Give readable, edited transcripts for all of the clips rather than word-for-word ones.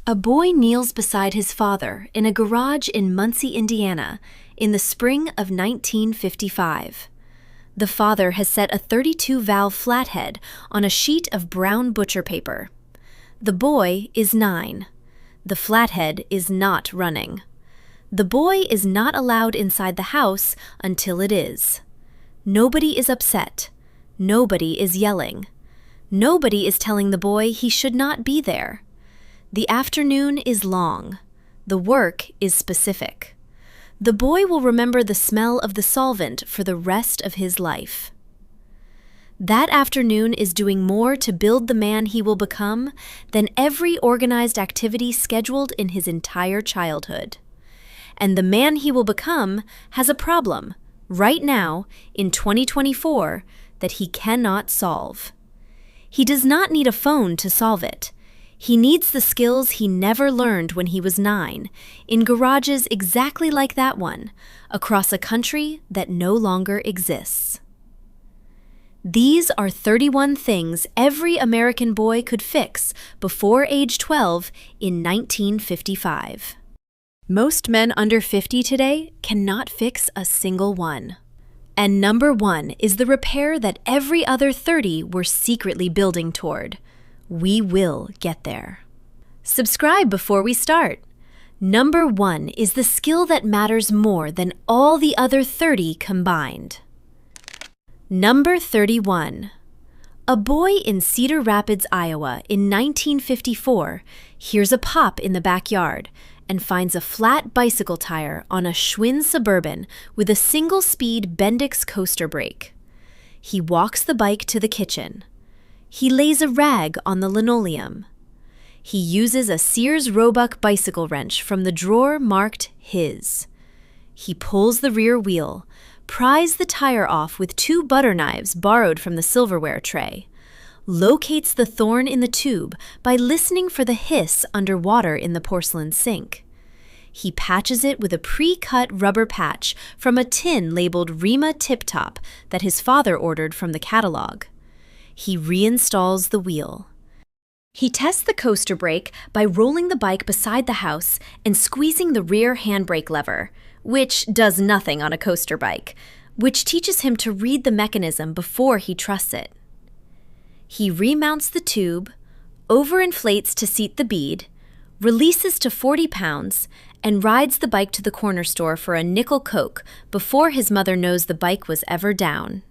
A boy kneels beside his father in a garage in Muncie, Indiana, in the spring of 1955. The father has set a 32-valve flathead on a sheet of brown butcher paper. The boy is 9. The flathead is not running. The boy is not allowed inside the house until it is. Nobody is upset. Nobody is yelling. Nobody is telling the boy he should not be there. The afternoon is long. The work is specific. The boy will remember the smell of the solvent for the rest of his life. That afternoon is doing more to build the man he will become than every organized activity scheduled in his entire childhood. And the man he will become has a problem, right now, in 2024, that he cannot solve. He does not need a phone to solve it. He needs the skills he never learned when he was 9, in garages exactly like that one, across a country that no longer exists. These are 31 things every American boy could fix before age 12 in 1955. Most men under 50 today cannot fix a single one. And number 1 is the repair that every other 30 were secretly building toward. We will get there. Subscribe before we start. Number 1 is the skill that matters more than all the other 30 combined. Number 31. A boy in Cedar Rapids, Iowa in 1954 hears a pop in the backyard and finds a flat bicycle tire on a Schwinn Suburban with a single-speed Bendix coaster brake. He walks the bike to the kitchen. He lays a rag on the linoleum. He uses a Sears Roebuck bicycle wrench from the drawer marked his. He pulls the rear wheel, pries the tire off with 2 butter knives borrowed from the silverware tray, locates the thorn in the tube by listening for the hiss under water in the porcelain sink. He patches it with a pre-cut rubber patch from a tin labeled Rima Tip Top that his father ordered from the catalog. He reinstalls the wheel. He tests the coaster brake by rolling the bike beside the house and squeezing the rear handbrake lever, which does nothing on a coaster bike, which teaches him to read the mechanism before he trusts it. He remounts the tube, overinflates to seat the bead, releases to 40 pounds, and rides the bike to the corner store for a nickel Coke before his mother knows the bike was ever down.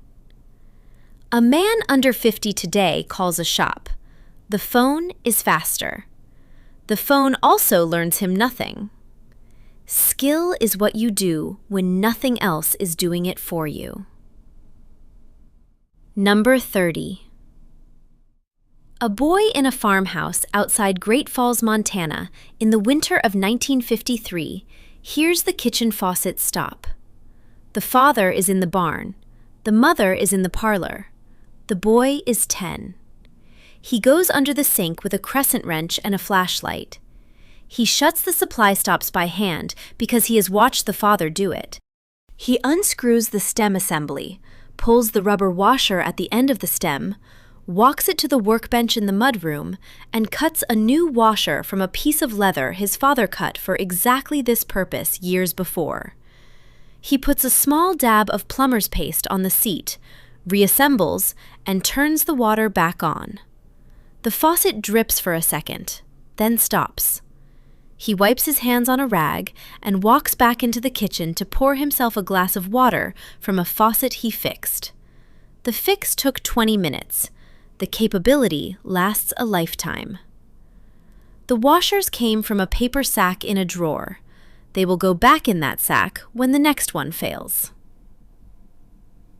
A man under 50 today calls a shop. The phone is faster. The phone also learns him nothing. Skill is what you do when nothing else is doing it for you. Number 30. A boy in a farmhouse outside Great Falls, Montana, in the winter of 1953, hears the kitchen faucet stop. The father is in the barn. The mother is in the parlor. The boy is 10. He goes under the sink with a crescent wrench and a flashlight. He shuts the supply stops by hand because he has watched the father do it. He unscrews the stem assembly, pulls the rubber washer at the end of the stem, walks it to the workbench in the mudroom, and cuts a new washer from a piece of leather his father cut for exactly this purpose years before. He puts a small dab of plumber's paste on the seat, reassembles, and turns the water back on. The faucet drips for a second, then stops. He wipes his hands on a rag and walks back into the kitchen to pour himself a glass of water from a faucet he fixed. The fix took 20 minutes. The capability lasts a lifetime. The washers came from a paper sack in a drawer. They will go back in that sack when the next one fails.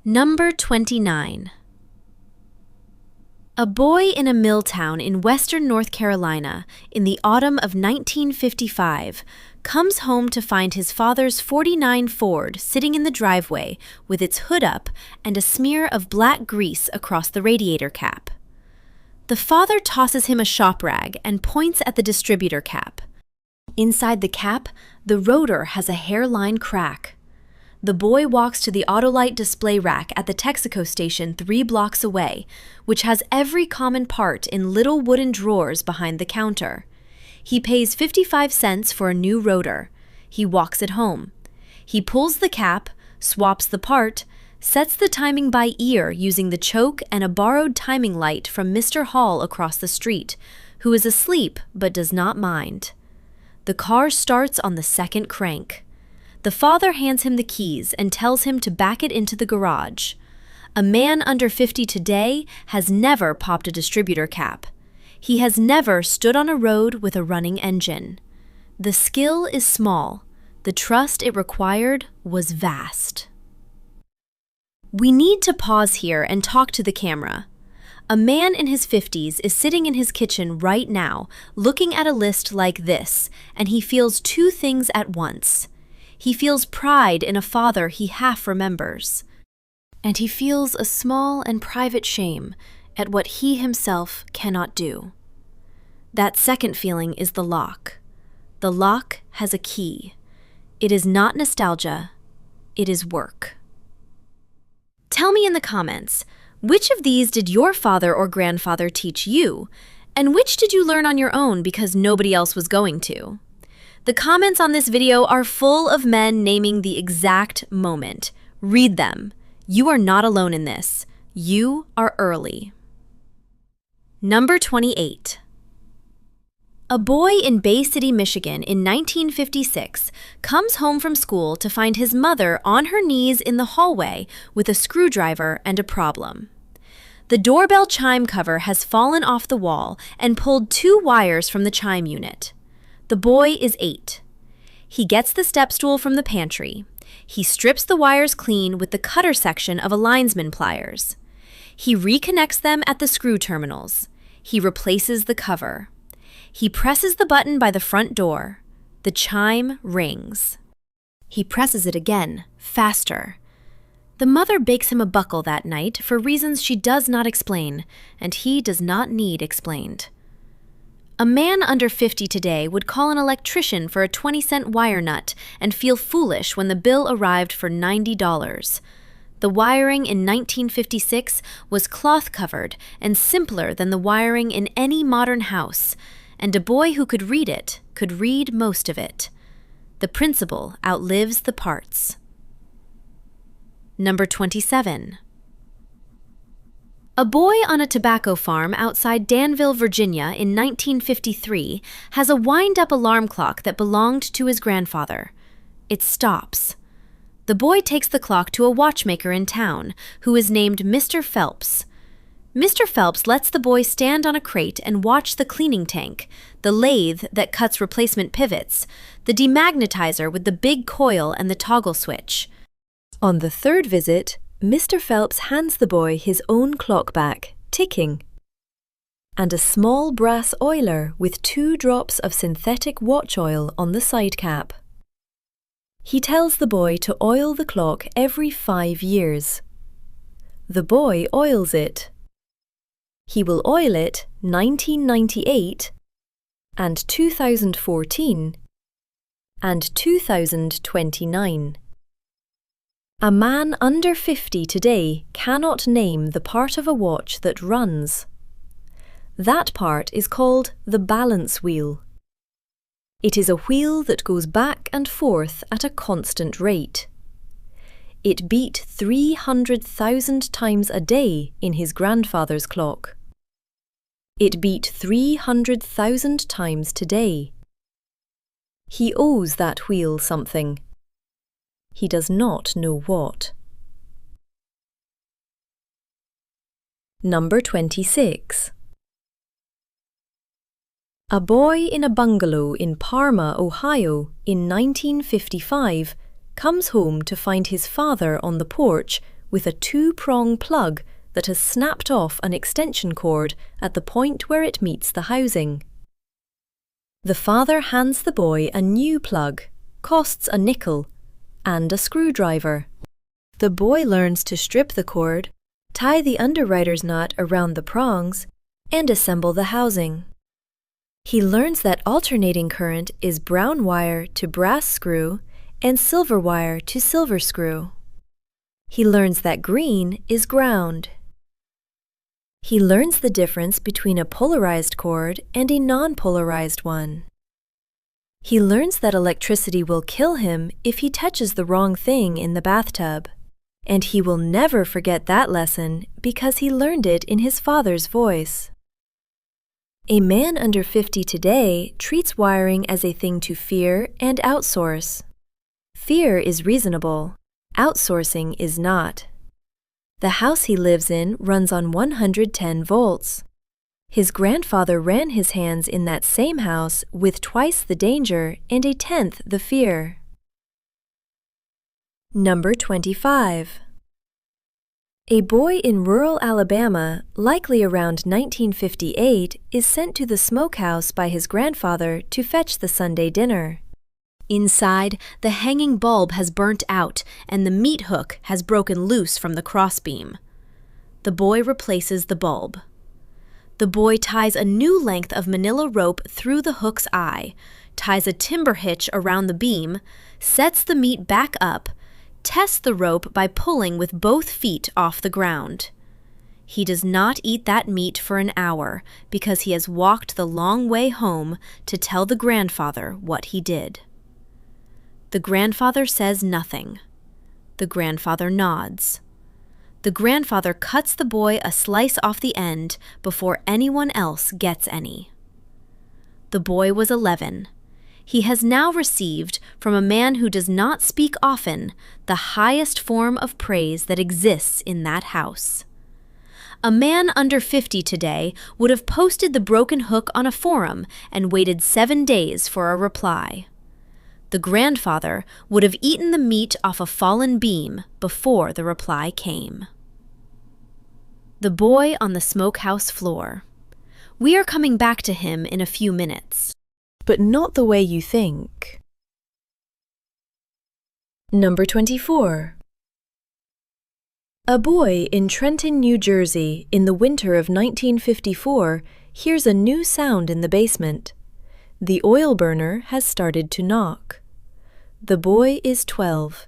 Number 29. A boy in a mill town in western North Carolina in the autumn of 1955 comes home to find his father's '49 Ford sitting in the driveway with its hood up and a smear of black grease across the radiator cap. The father tosses him a shop rag and points at the distributor cap. Inside the cap, the rotor has a hairline crack. The boy walks to the Autolite display rack at the Texaco station 3 blocks away, which has every common part in little wooden drawers behind the counter. He pays 55 cents for a new rotor. He walks it home. He pulls the cap, swaps the part, sets the timing by ear using the choke and a borrowed timing light from Mr. Hall across the street, who is asleep but does not mind. The car starts on the second crank. The father hands him the keys and tells him to back it into the garage. A man under 50 today has never popped a distributor cap. He has never stood on a road with a running engine. The skill is small. The trust it required was vast. We need to pause here and talk to the camera. A man in his 50s is sitting in his kitchen right now, looking at a list like this, and he feels two things at once. He feels pride in a father he half remembers, and he feels a small and private shame at what he himself cannot do. That second feeling is the lock. The lock has a key. It is not nostalgia, it is work. Tell me in the comments, which of these did your father or grandfather teach you, and which did you learn on your own because nobody else was going to? The comments on this video are full of men naming the exact moment. Read them. You are not alone in this. You are early. Number 28. A boy in Bay City, Michigan in 1956 comes home from school to find his mother on her knees in the hallway with a screwdriver and a problem. The doorbell chime cover has fallen off the wall and pulled 2 wires from the chime unit. The boy is 8. He gets the step stool from the pantry. He strips the wires clean with the cutter section of a linesman pliers. He reconnects them at the screw terminals. He replaces the cover. He presses the button by the front door. The chime rings. He presses it again, faster. The mother bakes him a buckle that night for reasons she does not explain, and he does not need explained. A man under 50 today would call an electrician for a 20-cent wire nut and feel foolish when the bill arrived for $90. The wiring in 1956 was cloth-covered and simpler than the wiring in any modern house, and a boy who could read it could read most of it. The principle outlives the parts. Number 27. A boy on a tobacco farm outside Danville, Virginia in 1953 has a wind-up alarm clock that belonged to his grandfather. It stops. The boy takes the clock to a watchmaker in town, who is named Mr. Phelps. Mr. Phelps lets the boy stand on a crate and watch the cleaning tank, the lathe that cuts replacement pivots, the demagnetizer with the big coil and the toggle switch. On the third visit, Mr. Phelps hands the boy his own clock back, ticking, and a small brass oiler with 2 drops of synthetic watch oil on the side cap. He tells the boy to oil the clock every 5 years. The boy oils it. He will oil it 1998 and 2014 and 2029. A man under 50 today cannot name the part of a watch that runs. That part is called the balance wheel. It is a wheel that goes back and forth at a constant rate. It beat 300,000 times a day in his grandfather's clock. It beat 300,000 times today. He owes that wheel something. He does not know what. Number 26. A boy in a bungalow in Parma, Ohio, in 1955 comes home to find his father on the porch with a 2-prong plug that has snapped off an extension cord at the point where it meets the housing. The father hands the boy a new plug, costs a nickel, and a screwdriver. The boy learns to strip the cord, tie the underwriter's nut around the prongs, and assemble the housing. He learns that alternating current is brown wire to brass screw and silver wire to silver screw. He learns that green is ground. He learns the difference between a polarized cord and a non-polarized one. He learns that electricity will kill him if he touches the wrong thing in the bathtub. And he will never forget that lesson because he learned it in his father's voice. A man under 50 today treats wiring as a thing to fear and outsource. Fear is reasonable. Outsourcing is not. The house he lives in runs on 110 volts. His grandfather ran his hands in that same house with twice the danger and a tenth the fear. Number 25. A boy in rural Alabama, likely around 1958, is sent to the smokehouse by his grandfather to fetch the Sunday dinner. Inside, the hanging bulb has burnt out and the meat hook has broken loose from the crossbeam. The boy replaces the bulb. The boy ties a new length of manila rope through the hook's eye, ties a timber hitch around the beam, sets the meat back up, tests the rope by pulling with both feet off the ground. He does not eat that meat for an hour because he has walked the long way home to tell the grandfather what he did. The grandfather says nothing. The grandfather nods. The grandfather cuts the boy a slice off the end before anyone else gets any. The boy was 11. He has now received, from a man who does not speak often, the highest form of praise that exists in that house. A man under 50 today would have posted the broken hook on a forum and waited 7 days for a reply. The grandfather would have eaten the meat off a fallen beam before the reply came. The boy on the smokehouse floor. We are coming back to him in a few minutes. But not the way you think. Number 24. A boy in Trenton, New Jersey, in the winter of 1954, hears a new sound in the basement. The oil burner has started to knock. The boy is 12.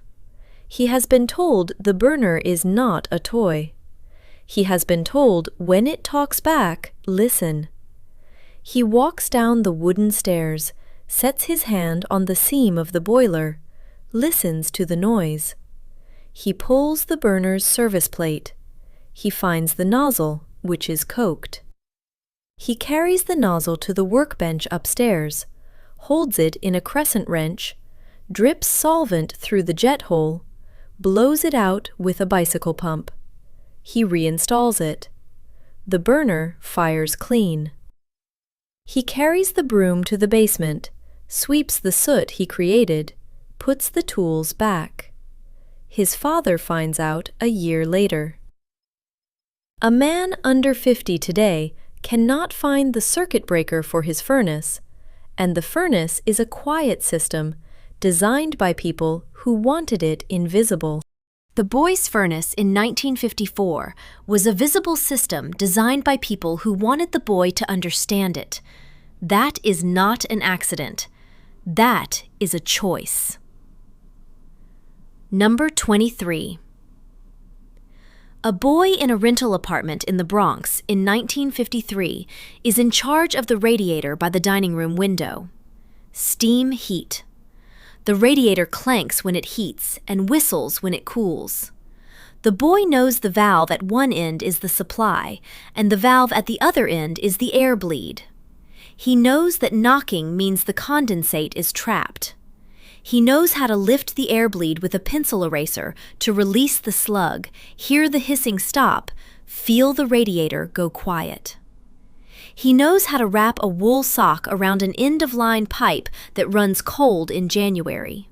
He has been told the burner is not a toy. He has been told when it talks back, listen. He walks down the wooden stairs, sets his hand on the seam of the boiler, listens to the noise. He pulls the burner's service plate. He finds the nozzle, which is coked. He carries the nozzle to the workbench upstairs, holds it in a crescent wrench, drips solvent through the jet hole, blows it out with a bicycle pump. He reinstalls it. The burner fires clean. He carries the broom to the basement, sweeps the soot he created, puts the tools back. His father finds out a year later. A man under 50 today cannot find the circuit breaker for his furnace, and the furnace is a quiet system designed by people who wanted it invisible. The boy's furnace in 1954 was a visible system designed by people who wanted the boy to understand it. That is not an accident. That is a choice. Number 23. A boy in a rental apartment in the Bronx in 1953 is in charge of the radiator by the dining room window. Steam heat. The radiator clanks when it heats and whistles when it cools. The boy knows the valve at one end is the supply, and the valve at the other end is the air bleed. He knows that knocking means the condensate is trapped. He knows how to lift the air bleed with a pencil eraser to release the slug, hear the hissing stop, feel the radiator go quiet. He knows how to wrap a wool sock around an end-of-line pipe that runs cold in January.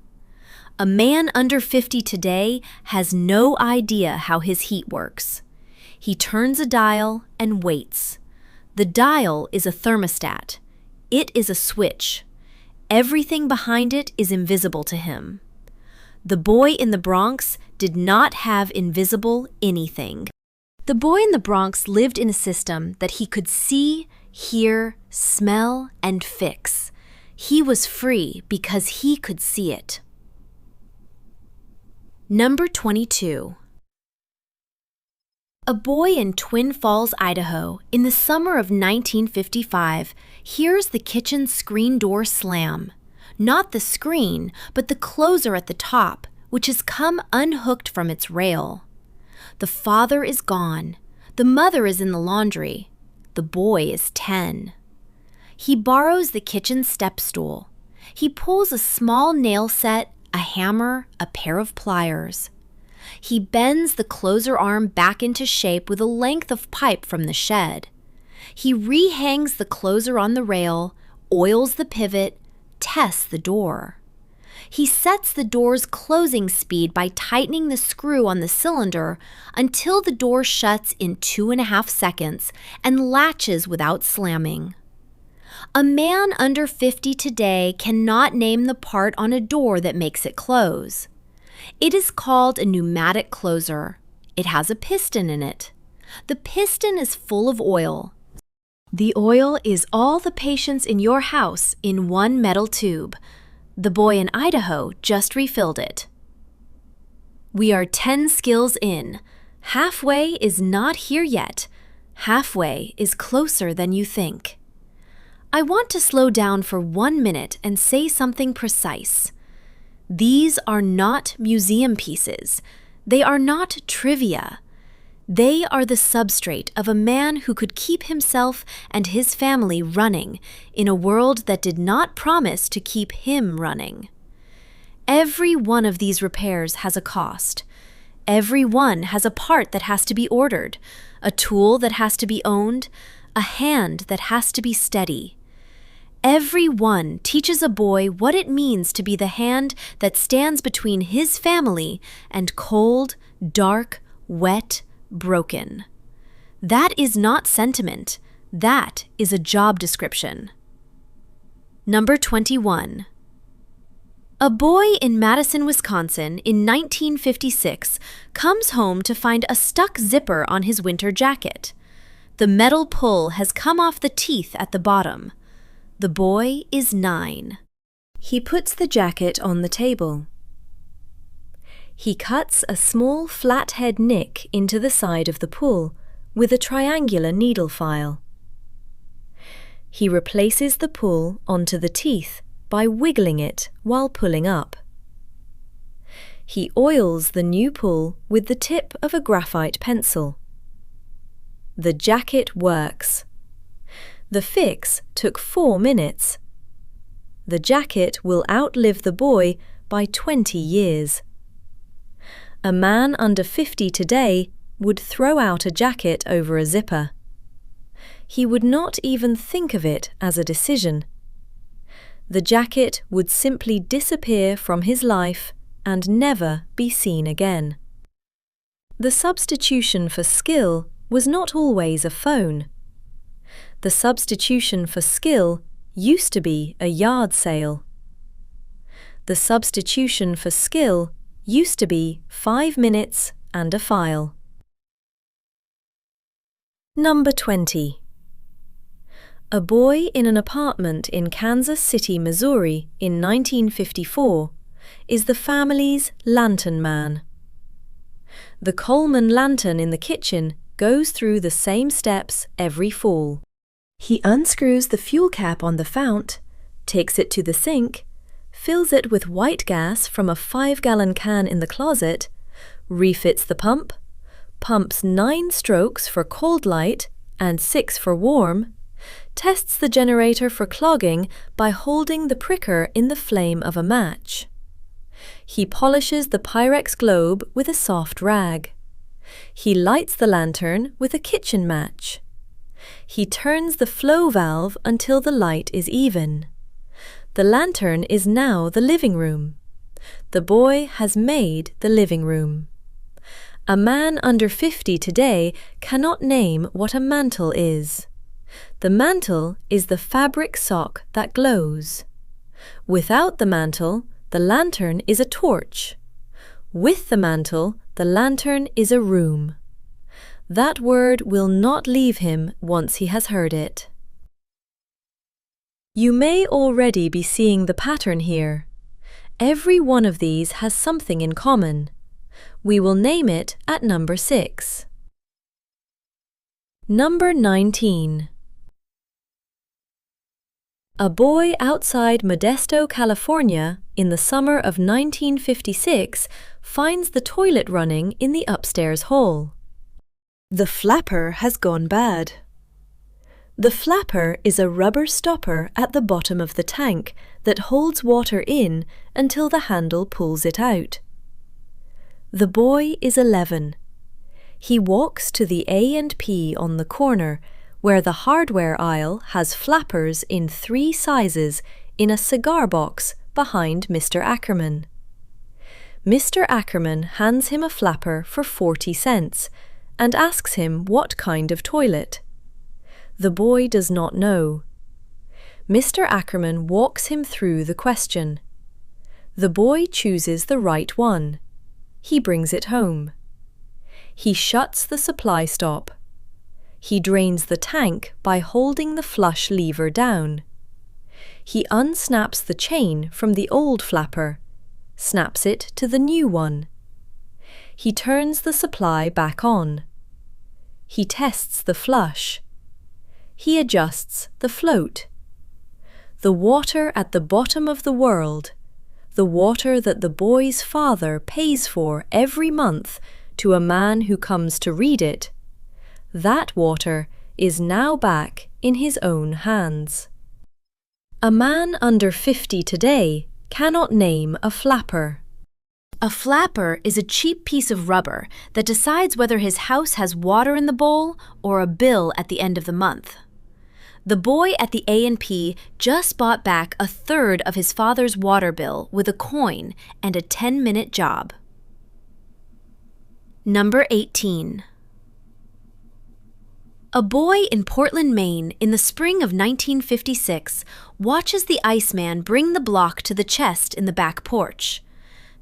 A man under 50 today has no idea how his heat works. He turns a dial and waits. The dial is a thermostat. It is a switch. Everything behind it is invisible to him. The boy in the Bronx did not have invisible anything. The boy in the Bronx lived in a system that he could see, hear, smell, and fix. He was free because he could see it. Number 22. A boy in Twin Falls, Idaho, in the summer of 1955, hears the kitchen screen door slam. Not the screen, but the closer at the top, which has come unhooked from its rail. The father is gone. The mother is in the laundry. The boy is 10. He borrows the kitchen step stool. He pulls a small nail set, a hammer, a pair of pliers. He bends the closer arm back into shape with a length of pipe from the shed. He rehangs the closer on the rail, oils the pivot, tests the door. He sets the door's closing speed by tightening the screw on the cylinder until the door shuts in 2.5 seconds and latches without slamming. A man under 50 today cannot name the part on a door that makes it close. It is called a pneumatic closer. It has a piston in it. The piston is full of oil. The oil is all the patience in your house in one metal tube. The boy in Idaho just refilled it. We are 10 skills in. Halfway is not here yet. Halfway is closer than you think. I want to slow down for 1 minute and say something precise. These are not museum pieces. They are not trivia. They are the substrate of a man who could keep himself and his family running in a world that did not promise to keep him running. Every one of these repairs has a cost. Every one has a part that has to be ordered, a tool that has to be owned, a hand that has to be steady. Every one teaches a boy what it means to be the hand that stands between his family and cold, dark, wet, broken. That is not sentiment. That is a job description. Number 21. A boy in Madison, Wisconsin in 1956 comes home to find a stuck zipper on his winter jacket. The metal pull has come off the teeth at the bottom. The boy is 9. He puts the jacket on the table. He cuts a small flathead nick into the side of the pull with a triangular needle file. He replaces the pull onto the teeth by wiggling it while pulling up. He oils the new pull with the tip of a graphite pencil. The jacket works. The fix took 4 minutes. The jacket will outlive the boy by 20 years. A man under 50 today would throw out a jacket over a zipper. He would not even think of it as a decision. The jacket would simply disappear from his life and never be seen again. The substitution for skill was not always a phone. The substitution for skill used to be a yard sale. The substitution for skill used to be 5 minutes and a file. Number 20. A boy in an apartment in Kansas City, Missouri in 1954 is the family's lantern man. The Coleman lantern in the kitchen goes through the same steps every fall. He unscrews the fuel cap on the fount, takes it to the sink, fills it with white gas from a 5-gallon can in the closet, refits the pump, pumps 9 strokes for cold light and 6 for warm, tests the generator for clogging by holding the pricker in the flame of a match. He polishes the Pyrex globe with a soft rag. He lights the lantern with a kitchen match. He turns the flow valve until the light is even. The lantern is now the living room. The boy has made the living room. A man under 50 today cannot name what a mantle is. The mantle is the fabric sock that glows. Without the mantle, the lantern is a torch. With the mantle, the lantern is a room. That word will not leave him once he has heard it. You may already be seeing the pattern here. Every one of these has something in common. We will name it at number 6. Number 19. A boy outside Modesto, California, in the summer of 1956, finds the toilet running in the upstairs hall. The flapper has gone bad. The flapper is a rubber stopper at the bottom of the tank that holds water in until the handle pulls it out. The boy is 11. He walks to the A&P on the corner, where the hardware aisle has flappers in 3 sizes in a cigar box behind Mr. Ackerman. Mr. Ackerman hands him a flapper for 40 cents and asks him what kind of toilet. The boy does not know. Mr. Ackerman walks him through the question. The boy chooses the right one. He brings it home. He shuts the supply stop. He drains the tank by holding the flush lever down. He unsnaps the chain from the old flapper, snaps it to the new one. He turns the supply back on. He tests the flush. He adjusts the float. The water at the bottom of the world, the water that the boy's father pays for every month to a man who comes to read it, that water is now back in his own hands. A man under 50 today cannot name a flapper. A flapper is a cheap piece of rubber that decides whether his house has water in the bowl or a bill at the end of the month. The boy at the A&P just bought back a third of his father's water bill with a coin and a 10-minute job. Number 18. A boy in Portland, Maine, in the spring of 1956, watches the Iceman bring the block to the chest in the back porch.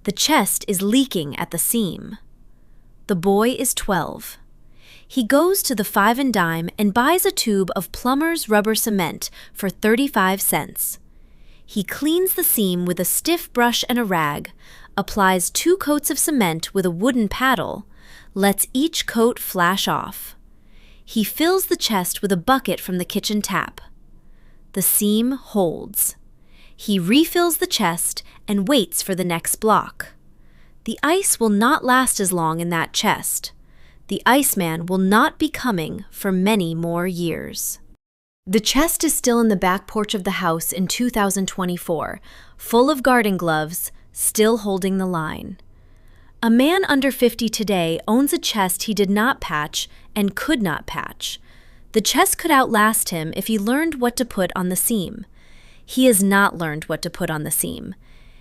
The chest is leaking at the seam. The boy is 12. He goes to the Five and Dime and buys a tube of Plumber's rubber cement for 35 cents. He cleans the seam with a stiff brush and a rag, applies 2 coats of cement with a wooden paddle, lets each coat flash off. He fills the chest with a bucket from the kitchen tap. The seam holds. He refills the chest and waits for the next block. The ice will not last as long in that chest. The Iceman will not be coming for many more years. The chest is still in the back porch of the house in 2024, full of garden gloves, still holding the line. A man under 50 today owns a chest he did not patch and could not patch. The chest could outlast him if he learned what to put on the seam. He has not learned what to put on the seam.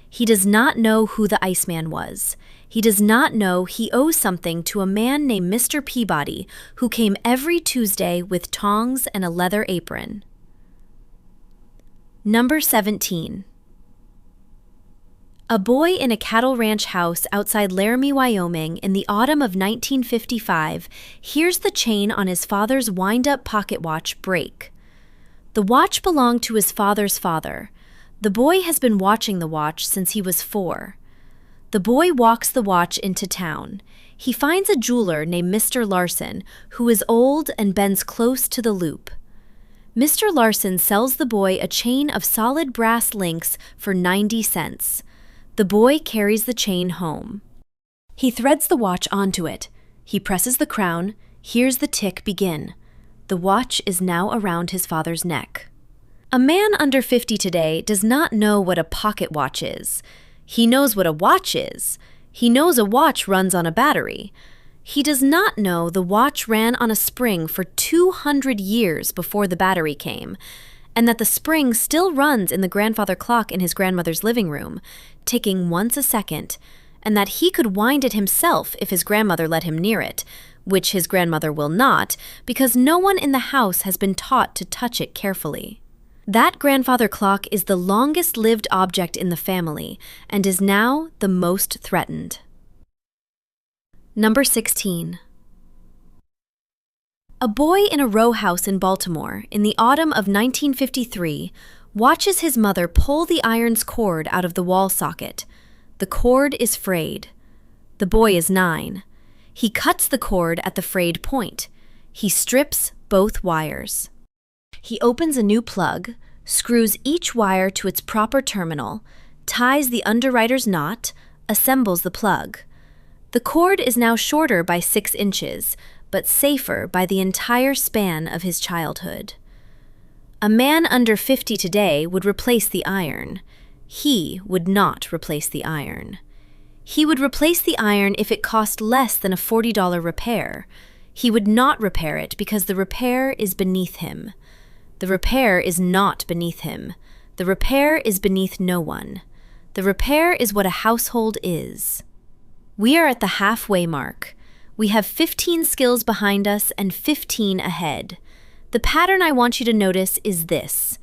He does not know who the Iceman was. He does not know he owes something to a man named Mr. Peabody, who came every Tuesday with tongs and a leather apron. Number 17. A boy in a cattle ranch house outside Laramie, Wyoming, in the autumn of 1955 hears the chain on his father's wind-up pocket watch break. The watch belonged to his father's father. The boy has been watching the watch since he was 4. The boy walks the watch into town. He finds a jeweler named Mr. Larson, who is old and bends close to the loop. Mr. Larson sells the boy a chain of solid brass links for 90 cents. The boy carries the chain home. He threads the watch onto it. He presses the crown, hears the tick begin. The watch is now around his father's neck. A man under 50 today does not know what a pocket watch is. He knows what a watch is. He knows a watch runs on a battery. He does not know the watch ran on a spring for 200 years before the battery came, and that the spring still runs in the grandfather clock in his grandmother's living room, ticking once a second, and that he could wind it himself if his grandmother let him near it, which his grandmother will not, because no one in the house has been taught to touch it carefully. That grandfather clock is the longest-lived object in the family and is now the most threatened. Number 16. A boy in a row house in Baltimore in the autumn of 1953 watches his mother pull the iron's cord out of the wall socket. The cord is frayed. The boy is 9. He cuts the cord at the frayed point. He strips both wires. He opens a new plug, screws each wire to its proper terminal, ties the underwriter's knot, assembles the plug. The cord is now shorter by 6 inches, but safer by the entire span of his childhood. A man under 50 today would replace the iron. He would not replace the iron. He would replace the iron if it cost less than a $40 repair. He would not repair it because the repair is beneath him. The repair is not beneath him. The repair is beneath no one. The repair is what a household is. We are at the halfway mark. We have 15 skills behind us and 15 ahead. The pattern I want you to notice is this.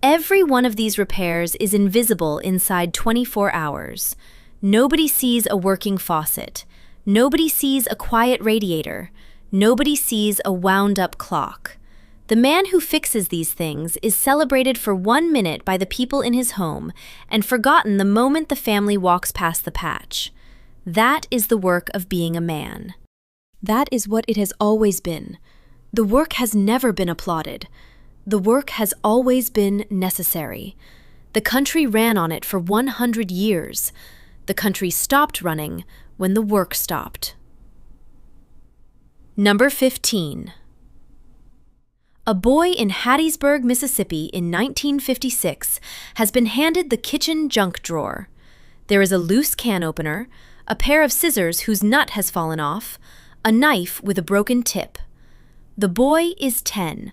Every one of these repairs is invisible inside 24 hours. Nobody sees a working faucet. Nobody sees a quiet radiator. Nobody sees a wound-up clock. The man who fixes these things is celebrated for 1 minute by the people in his home and forgotten the moment the family walks past the patch. That is the work of being a man. That is what it has always been. The work has never been applauded. The work has always been necessary. The country ran on it for 100 years. The country stopped running when the work stopped. Number 15. A boy in Hattiesburg, Mississippi in 1956 has been handed the kitchen junk drawer. There is a loose can opener, a pair of scissors whose nut has fallen off, a knife with a broken tip. The boy is 10.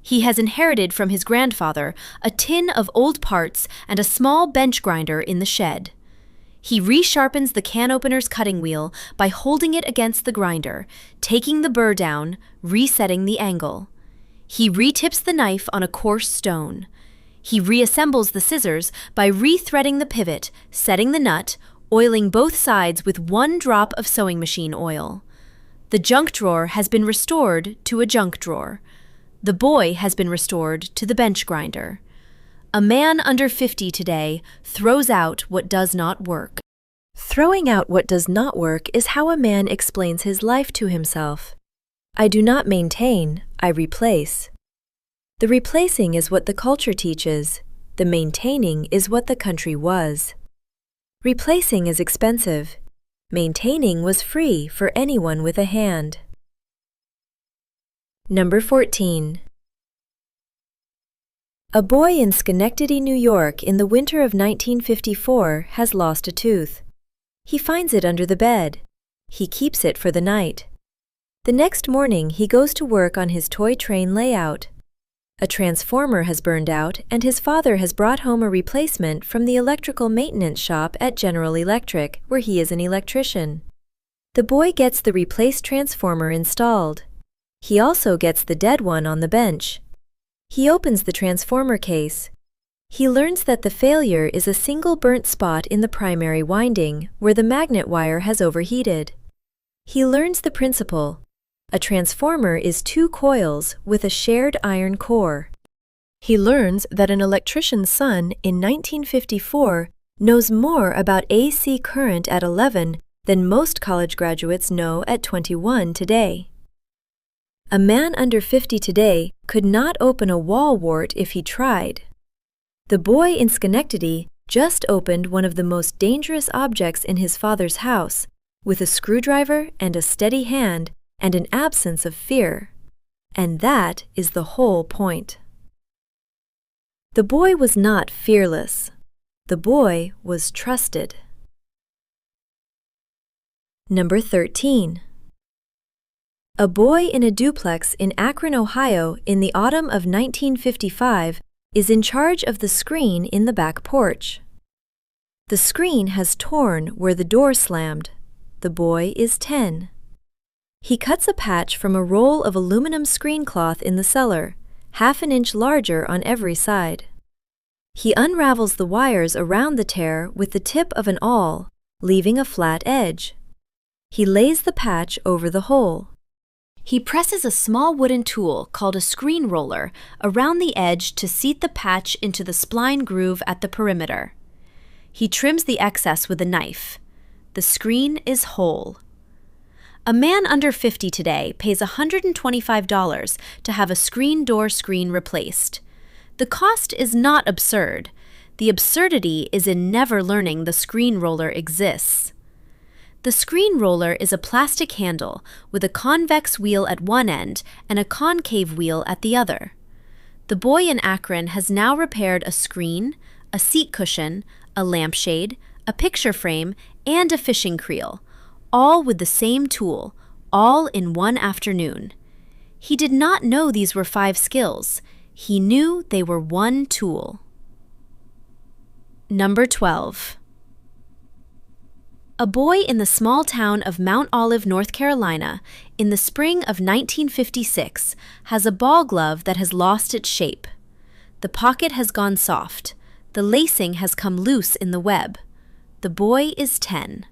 He has inherited from his grandfather a tin of old parts and a small bench grinder in the shed. He resharpens the can opener's cutting wheel by holding it against the grinder, taking the burr down, resetting the angle. He retips the knife on a coarse stone. He reassembles the scissors by rethreading the pivot, setting the nut, oiling both sides with 1 drop of sewing machine oil. The junk drawer has been restored to a junk drawer. The boy has been restored to the bench grinder. A man under 50 today throws out what does not work. Throwing out what does not work is how a man explains his life to himself. I do not maintain, I replace. The replacing is what the culture teaches. The maintaining is what the country was. Replacing is expensive. Maintaining was free for anyone with a hand. Number 14. A boy in Schenectady, New York in the winter of 1954 has lost a tooth. He finds it under the bed. He keeps it for the night. The next morning he goes to work on his toy train layout. A transformer has burned out and his father has brought home a replacement from the electrical maintenance shop at General Electric, where he is an electrician. The boy gets the replaced transformer installed. He also gets the dead one on the bench. He opens the transformer case. He learns that the failure is a single burnt spot in the primary winding, where the magnet wire has overheated. He learns the principle. A transformer is 2 coils with a shared iron core. He learns that an electrician's son in 1954 knows more about AC current at 11 than most college graduates know at 21 today. A man under 50 today could not open a wall wart if he tried. The boy in Schenectady just opened one of the most dangerous objects in his father's house, with a screwdriver and a steady hand and an absence of fear. And that is the whole point. The boy was not fearless. The boy was trusted. Number 13. A boy in a duplex in Akron, Ohio in the autumn of 1955 is in charge of the screen in the back porch. The screen has torn where the door slammed. The boy is 10. He cuts a patch from a roll of aluminum screen cloth in the cellar, 1/2 inch larger on every side. He unravels the wires around the tear with the tip of an awl, leaving a flat edge. He lays the patch over the hole. He presses a small wooden tool called a screen roller around the edge to seat the patch into the spline groove at the perimeter. He trims the excess with a knife. The screen is whole. A man under 50 today pays $125 to have a screen door screen replaced. The cost is not absurd. The absurdity is in never learning the screen roller exists. The screen roller is a plastic handle with a convex wheel at one end and a concave wheel at the other. The boy in Akron has now repaired a screen, a seat cushion, a lampshade, a picture frame, and a fishing creel, all with the same tool, all in one afternoon. He did not know these were 5 skills. He knew they were one tool. Number 12. A boy in the small town of Mount Olive, North Carolina, in the spring of 1956, has a ball glove that has lost its shape. The pocket has gone soft. The lacing has come loose in the web. The boy is 10.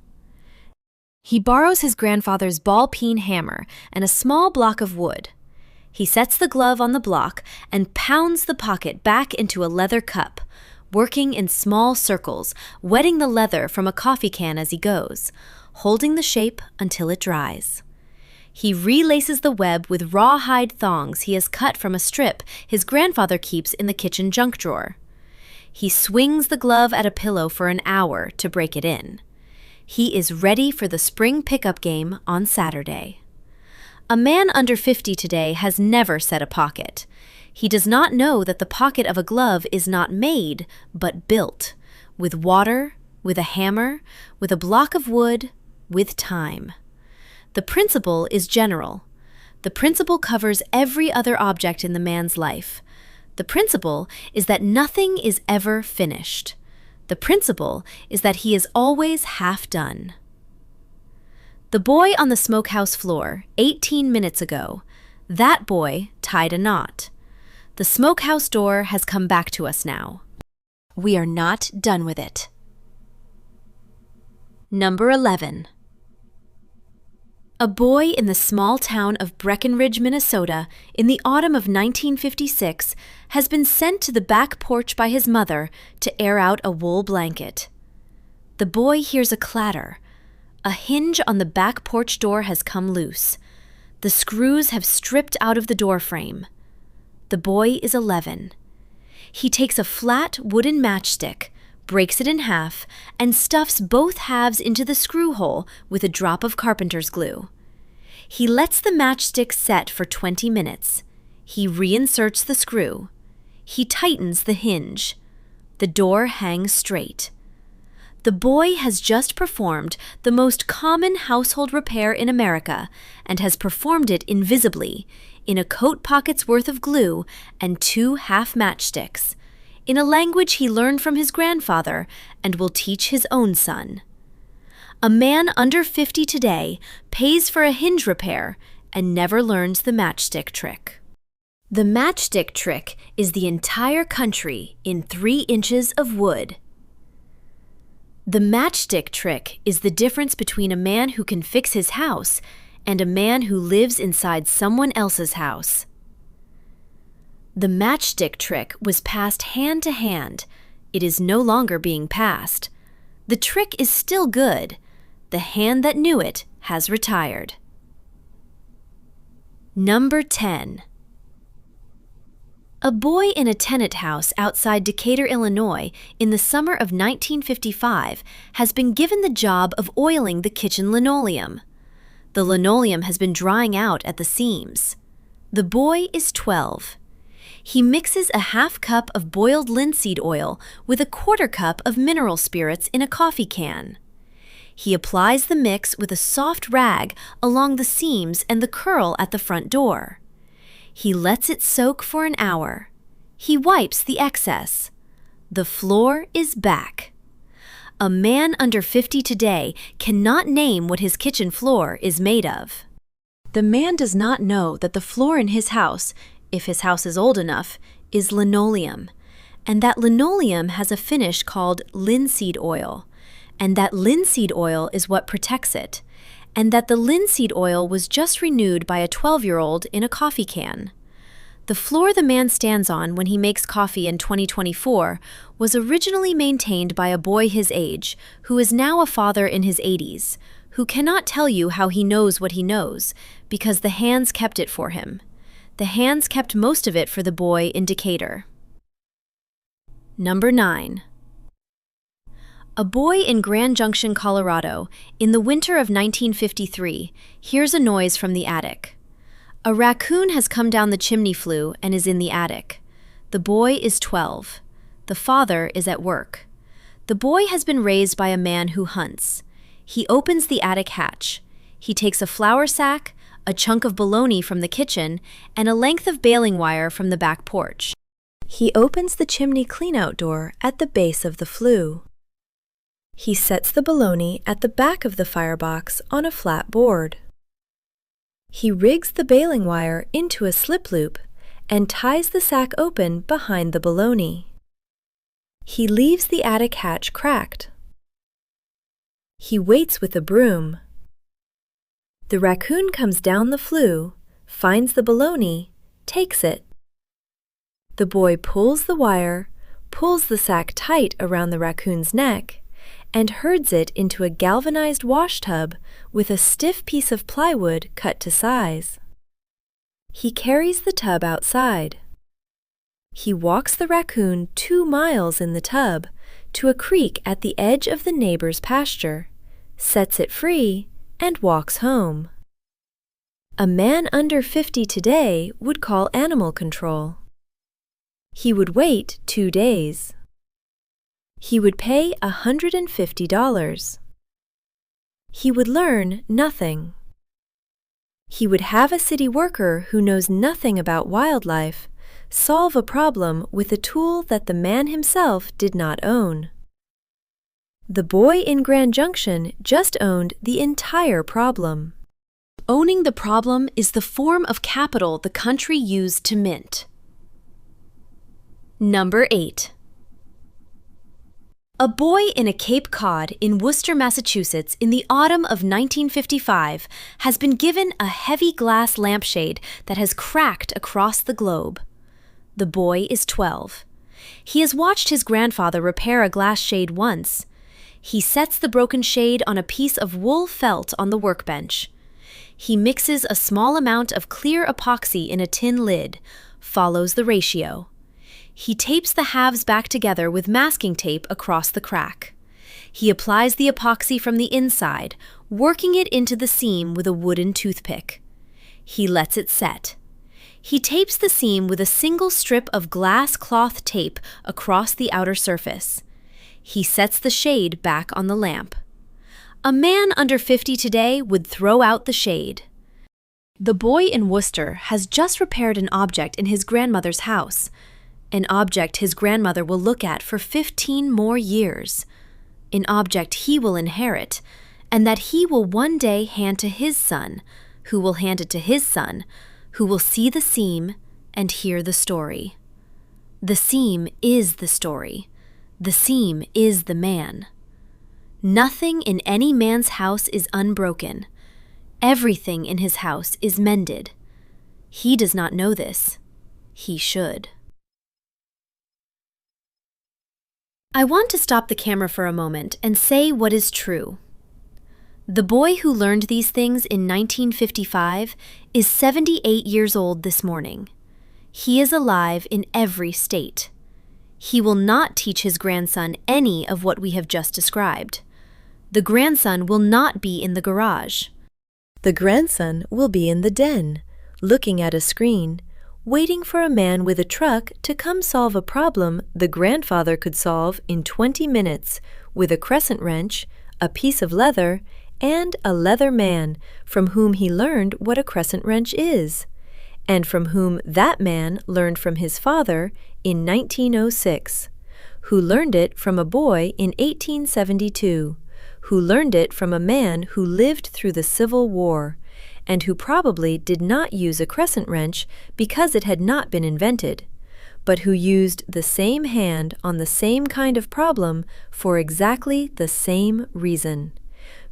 He borrows his grandfather's ball-peen hammer and a small block of wood. He sets the glove on the block and pounds the pocket back into a leather cup, working in small circles, wetting the leather from a coffee can as he goes, holding the shape until it dries. He relaces the web with rawhide thongs he has cut from a strip his grandfather keeps in the kitchen junk drawer. He swings the glove at a pillow for an hour to break it in. He is ready for the spring pickup game on Saturday. A man under 50 today has never set a pocket. He does not know that the pocket of a glove is not made, but built, with water, with a hammer, with a block of wood, with time. The principle is general. The principle covers every other object in the man's life. The principle is that nothing is ever finished. The principle is that he is always half done. The boy on the smokehouse floor, 18 minutes ago, that boy tied a knot. The smokehouse door has come back to us now. We are not done with it. Number 11. A boy in the small town of Breckenridge, Minnesota, in the autumn of 1956, has been sent to the back porch by his mother to air out a wool blanket. The boy hears a clatter. A hinge on the back porch door has come loose. The screws have stripped out of the door frame. The boy is 11. He takes a flat wooden matchstick, breaks it in half, and stuffs both halves into the screw hole with a drop of carpenter's glue. He lets the matchstick set for 20 minutes. He reinserts the screw. He tightens the hinge. The door hangs straight. The boy has just performed the most common household repair in America and has performed it invisibly, in a coat pocket's worth of glue and 2 half matchsticks, in a language he learned from his grandfather and will teach his own son. A man under 50 today pays for a hinge repair and never learns the matchstick trick. The matchstick trick is the entire country in 3 inches of wood. The matchstick trick is the difference between a man who can fix his house and a man who lives inside someone else's house. The matchstick trick was passed hand to hand. It is no longer being passed. The trick is still good. The hand that knew it has retired. Number 10. A boy in a tenant house outside Decatur, Illinois, in the summer of 1955 has been given the job of oiling the kitchen linoleum. The linoleum has been drying out at the seams. The boy is 12. He mixes a half cup of boiled linseed oil with a 1/4 cup of mineral spirits in a coffee can. He applies the mix with a soft rag along the seams and the curl at the front door. He lets it soak for an hour. He wipes the excess. The floor is back. A man under 50 today cannot name what his kitchen floor is made of. The man does not know that the floor in his house, if his house is old enough, is linoleum, and that linoleum has a finish called linseed oil, and that linseed oil is what protects it, and that the linseed oil was just renewed by a 12-year-old in a coffee can. The floor the man stands on when he makes coffee in 2024 was originally maintained by a boy his age, who is now a father in his 80s, who cannot tell you how he knows what he knows, because the hands kept it for him. The hands kept most of it for the boy in Decatur. Number 9. A boy in Grand Junction, Colorado, in the winter of 1953, hears a noise from the attic. A raccoon has come down the chimney flue and is in the attic. The boy is 12. The father is at work. The boy has been raised by a man who hunts. He opens the attic hatch. He takes a flour sack, a chunk of bologna from the kitchen, and a length of baling wire from the back porch. He opens the chimney cleanout door at the base of the flue. He sets the bologna at the back of the firebox on a flat board. He rigs the baling wire into a slip loop and ties the sack open behind the bologna. He leaves the attic hatch cracked. He waits with a broom. The raccoon comes down the flue, finds the bologna, takes it. The boy pulls the wire, pulls the sack tight around the raccoon's neck, and herds it into a galvanized wash tub with a stiff piece of plywood cut to size. He carries the tub outside. He walks the raccoon 2 miles in the tub to a creek at the edge of the neighbor's pasture, sets it free, and walks home. A man under 50 today would call animal control. He would wait 2 days. He would pay $150. He would learn nothing. He would have a city worker who knows nothing about wildlife solve a problem with a tool that the man himself did not own. The boy in Grand Junction just owned the entire problem. Owning the problem is the form of capital the country used to mint. Number 8. A boy in a Cape Cod in Worcester, Massachusetts in the autumn of 1955 has been given a heavy glass lampshade that has cracked across the globe. The boy is 12. He has watched his grandfather repair a glass shade once. He sets the broken shade on a piece of wool felt on the workbench. He mixes a small amount of clear epoxy in a tin lid, follows the ratio. He tapes the halves back together with masking tape across the crack. He applies the epoxy from the inside, working it into the seam with a wooden toothpick. He lets it set. He tapes the seam with a single strip of glass cloth tape across the outer surface. He sets the shade back on the lamp. A man under 50 today would throw out the shade. The boy in Worcester has just repaired an object in his grandmother's house, an object his grandmother will look at for 15 more years, an object he will inherit, and that he will one day hand to his son, who will hand it to his son, who will see the seam and hear the story. The seam is the story. The seam is the man. Nothing in any man's house is unbroken. Everything in his house is mended. He does not know this. He should. I want to stop the camera for a moment and say what is true. The boy who learned these things in 1955 is 78 years old this morning. He is alive in every state. He will not teach his grandson any of what we have just described. The grandson will not be in the garage. The grandson will be in the den, looking at a screen, waiting for a man with a truck to come solve a problem the grandfather could solve in 20 minutes with a crescent wrench, a piece of leather, and a leather man from whom he learned what a crescent wrench is, and from whom that man learned from his father in 1906, who learned it from a boy in 1872, who learned it from a man who lived through the Civil War, and who probably did not use a crescent wrench because it had not been invented, but who used the same hand on the same kind of problem for exactly the same reason,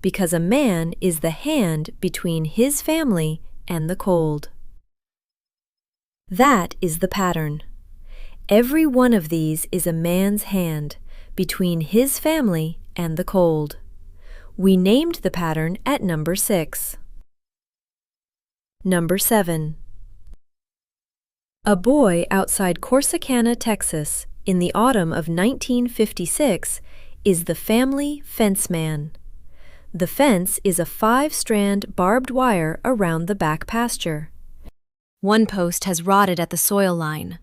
because a man is the hand between his family and the cold. That is the pattern. Every one of these is a man's hand between his family and the cold. We named the pattern at number 6. Number 7. A boy outside Corsicana, Texas, in the autumn of 1956 is the family fence man. The fence is a 5-strand barbed wire around the back pasture. One post has rotted at the soil line.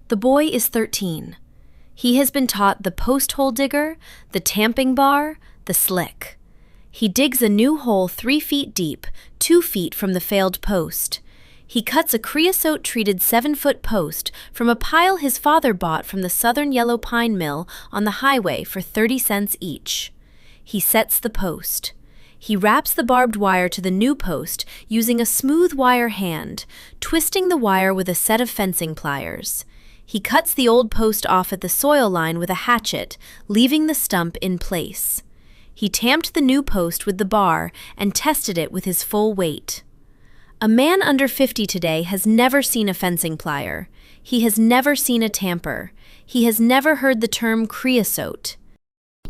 The boy is 13. He has been taught the post hole digger, the tamping bar, the slick. He digs a new hole 3 feet deep, 2 feet from the failed post. He cuts a creosote-treated 7-foot post from a pile his father bought from the Southern Yellow Pine Mill on the highway for 30 cents each. He sets the post. He wraps the barbed wire to the new post using a smooth wire hand, twisting the wire with a set of fencing pliers. He cuts the old post off at the soil line with a hatchet, leaving the stump in place. He tamped the new post with the bar and tested it with his full weight. A man under 50 today has never seen a fencing plier. He has never seen a tamper. He has never heard the term creosote.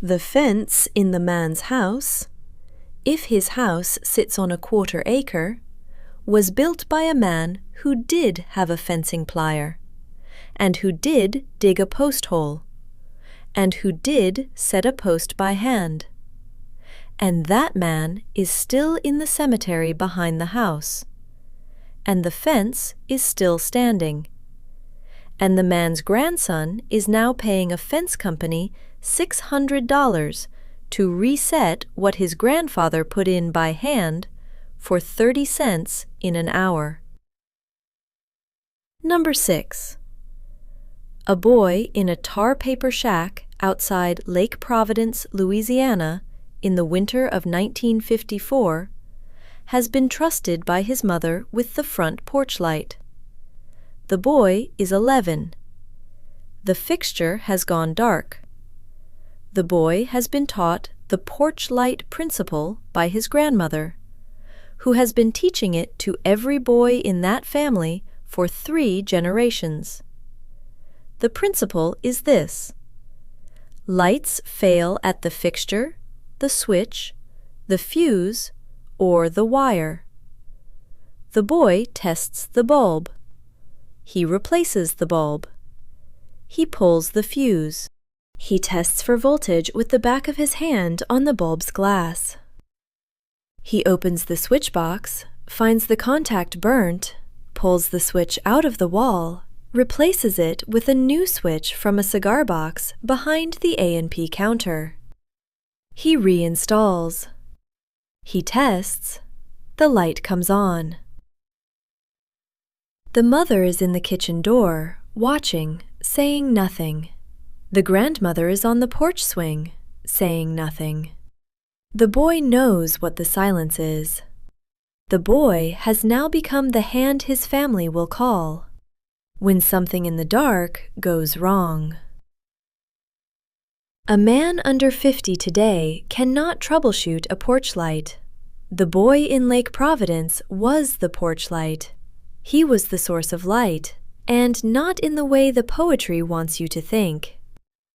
The fence in the man's house, if his house sits on a 1/4 acre, was built by a man who did have a fencing plier, and who did dig a post hole, and who did set a post by hand. And that man is still in the cemetery behind the house, and the fence is still standing. And the man's grandson is now paying a fence company $600 to reset what his grandfather put in by hand for 30 cents in an hour. Number 6. A boy in a tar paper shack outside Lake Providence, Louisiana, in the winter of 1954, has been trusted by his mother with the front porch light. The boy is 11. The fixture has gone dark. The boy has been taught the porch light principle by his grandmother, who has been teaching it to every boy in that family for 3 generations. The principle is this: lights fail at the fixture, the switch, the fuse, or the wire. The boy tests the bulb. He replaces the bulb. He pulls the fuse. He tests for voltage with the back of his hand on the bulb's glass. He opens the switch box, finds the contact burnt, pulls the switch out of the wall, replaces it with a new switch from a cigar box behind the A&P counter. He reinstalls. He tests. The light comes on. The mother is in the kitchen door, watching, saying nothing. The grandmother is on the porch swing, saying nothing. The boy knows what the silence is. The boy has now become the hand his family will call when something in the dark goes wrong. A man under 50 today cannot troubleshoot a porch light. The boy in Lake Providence was the porch light. He was the source of light, and not in the way the poetry wants you to think.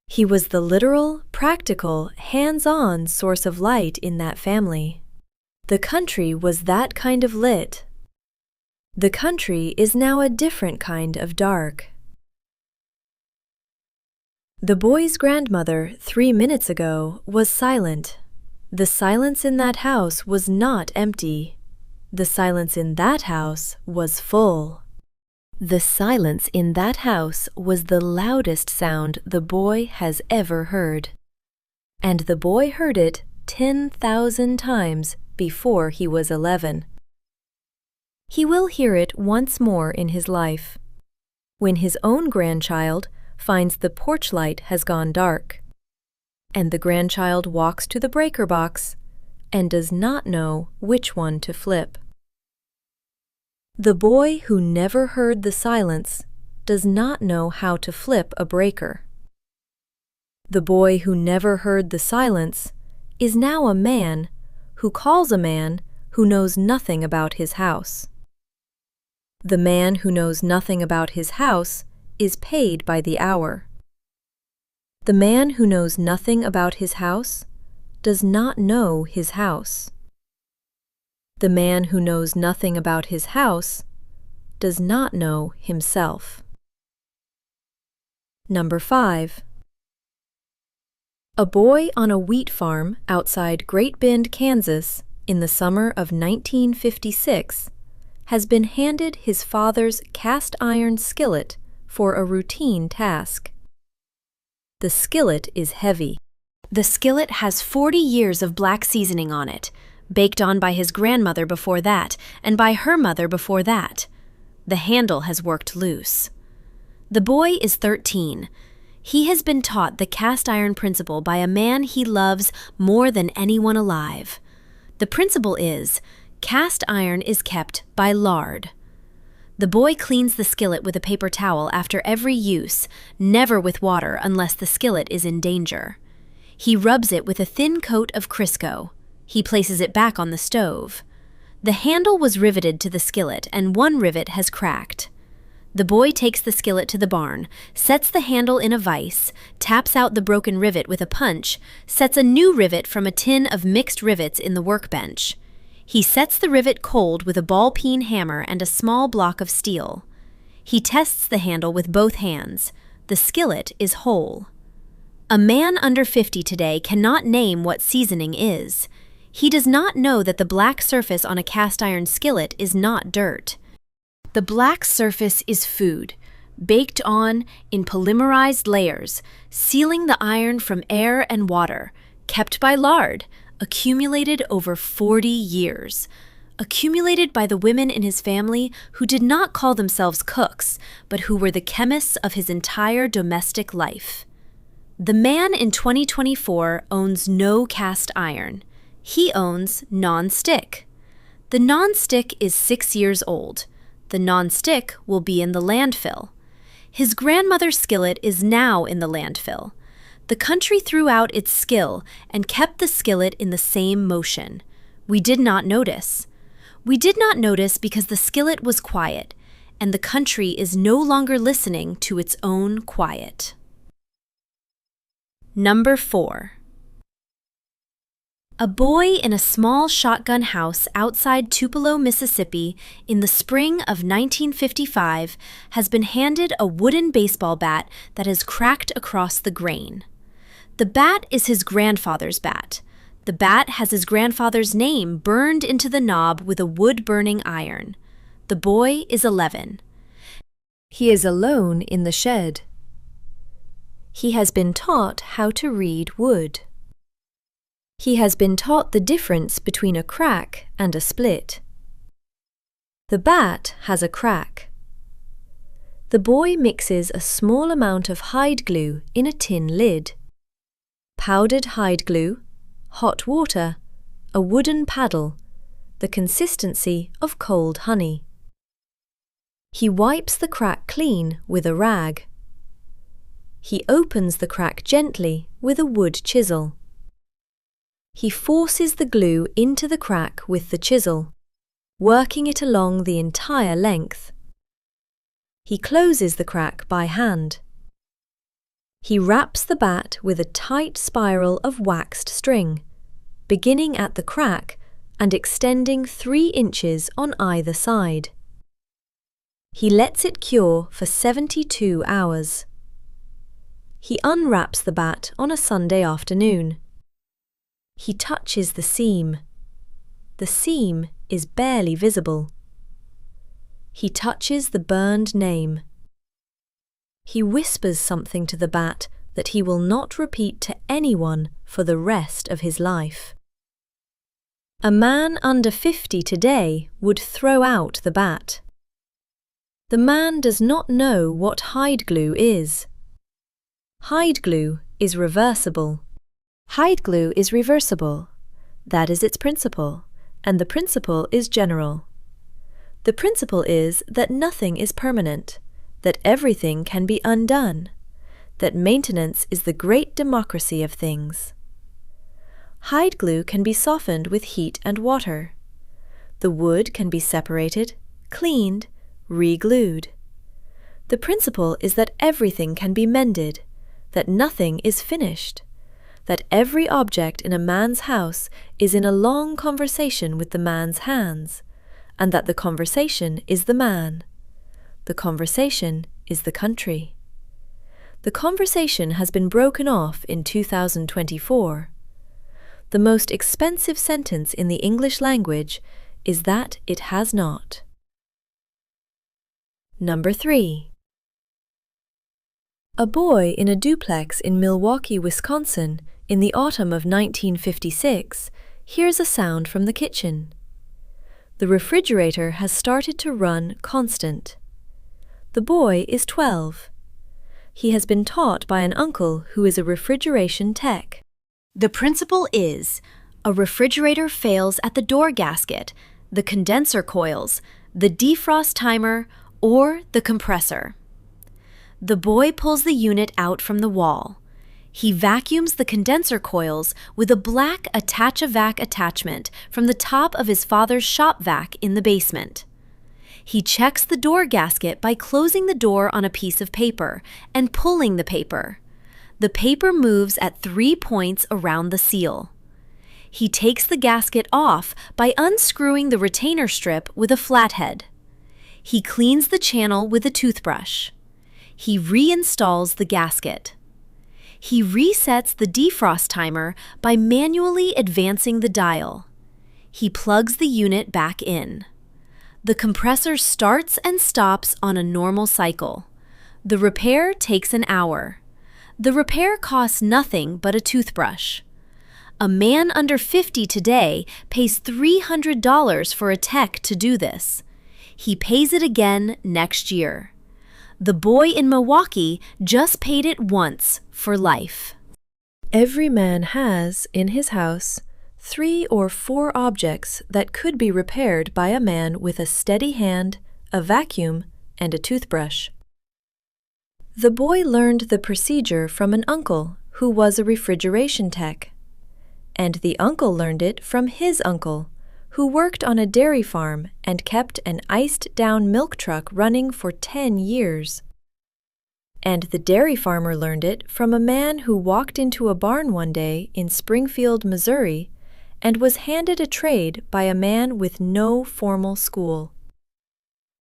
He was the literal, practical, hands-on source of light in that family. The country was that kind of lit. The country is now a different kind of dark. The boy's grandmother 3 minutes ago was silent. The silence in that house was not empty. The silence in that house was full. The silence in that house was the loudest sound the boy has ever heard. And the boy heard it 10,000 times before he was 11. He will hear it once more in his life, when his own grandchild finds the porch light has gone dark, and the grandchild walks to the breaker box and does not know which one to flip. The boy who never heard the silence does not know how to flip a breaker. The boy who never heard the silence is now a man who calls a man who knows nothing about his house. The man who knows nothing about his house is paid by the hour. The man who knows nothing about his house does not know his house. The man who knows nothing about his house does not know himself. Number 5. A boy on a wheat farm outside Great Bend, Kansas, in the summer of 1956, has been handed his father's cast-iron skillet for a routine task. The skillet is heavy. The skillet has 40 years of black seasoning on it, baked on by his grandmother before that, and by her mother before that. The handle has worked loose. The boy is 13. He has been taught the cast-iron principle by a man he loves more than anyone alive. The principle is, cast iron is kept by lard. The boy cleans the skillet with a paper towel after every use, never with water unless the skillet is in danger. He rubs it with a thin coat of Crisco. He places it back on the stove. The handle was riveted to the skillet and one rivet has cracked. The boy takes the skillet to the barn, sets the handle in a vise, taps out the broken rivet with a punch, sets a new rivet from a tin of mixed rivets in the workbench. He sets the rivet cold with a ball-peen hammer and a small block of steel. He tests the handle with both hands. The skillet is whole. A man under 50 today cannot name what seasoning is. He does not know that the black surface on a cast-iron skillet is not dirt. The black surface is food, baked on in polymerized layers, sealing the iron from air and water, kept by lard, accumulated over 40 years. Accumulated by the women in his family who did not call themselves cooks, but who were the chemists of his entire domestic life. The man in 2024 owns no cast iron. He owns non-stick. The non-stick is 6 years old. The non-stick will be in the landfill. His grandmother's skillet is now in the landfill. The country threw out its skill and kept the skillet in the same motion. We did not notice. We did not notice because the skillet was quiet, and the country is no longer listening to its own quiet. Number 4. A boy in a small shotgun house outside Tupelo, Mississippi, in the spring of 1955, has been handed a wooden baseball bat that has cracked across the grain. The bat is his grandfather's bat. The bat has his grandfather's name burned into the knob with a wood-burning iron. The boy is 11. He is alone in the shed. He has been taught how to read wood. He has been taught the difference between a crack and a split. The bat has a crack. The boy mixes a small amount of hide glue in a tin lid. Powdered hide glue, hot water, a wooden paddle, the consistency of cold honey. He wipes the crack clean with a rag. He opens the crack gently with a wood chisel. He forces the glue into the crack with the chisel, working it along the entire length. He closes the crack by hand. He wraps the bat with a tight spiral of waxed string, beginning at the crack and extending 3 inches on either side. He lets it cure for 72 hours. He unwraps the bat on a Sunday afternoon. He touches the seam. The seam is barely visible. He touches the burned name. He whispers something to the bat that he will not repeat to anyone for the rest of his life. A man under 50 today would throw out the bat. The man does not know what hide glue is. Hide glue is reversible. Hide glue is reversible. That is its principle, and the principle is general. The principle is that nothing is permanent, that everything can be undone, that maintenance is the great democracy of things. Hide glue can be softened with heat and water. The wood can be separated, cleaned, re-glued. The principle is that everything can be mended, that nothing is finished, that every object in a man's house is in a long conversation with the man's hands, and that the conversation is the man. The conversation is the country. The conversation has been broken off in 2024. The most expensive sentence in the English language is that it has not. Number 3. A boy in a duplex in Milwaukee, Wisconsin, in the autumn of 1956, hears a sound from the kitchen. The refrigerator has started to run constant. The boy is 12. He has been taught by an uncle who is a refrigeration tech. The principle is, a refrigerator fails at the door gasket, the condenser coils, the defrost timer, or the compressor. The boy pulls the unit out from the wall. He vacuums the condenser coils with a black Attach-A-Vac attachment from the top of his father's shop vac in the basement. He checks the door gasket by closing the door on a piece of paper and pulling the paper. The paper moves at 3 points around the seal. He takes the gasket off by unscrewing the retainer strip with a flathead. He cleans the channel with a toothbrush. He reinstalls the gasket. He resets the defrost timer by manually advancing the dial. He plugs the unit back in. The compressor starts and stops on a normal cycle. The repair takes an hour. The repair costs nothing but a toothbrush. A man under 50 today pays $300 for a tech to do this. He pays it again next year. The boy in Milwaukee just paid it once for life. Every man has, in his house, 3 or 4 objects that could be repaired by a man with a steady hand, a vacuum, and a toothbrush. The boy learned the procedure from an uncle who was a refrigeration tech. And the uncle learned it from his uncle, who worked on a dairy farm and kept an iced-down milk truck running for 10 years. And the dairy farmer learned it from a man who walked into a barn one day in Springfield, Missouri, and was handed a trade by a man with no formal school.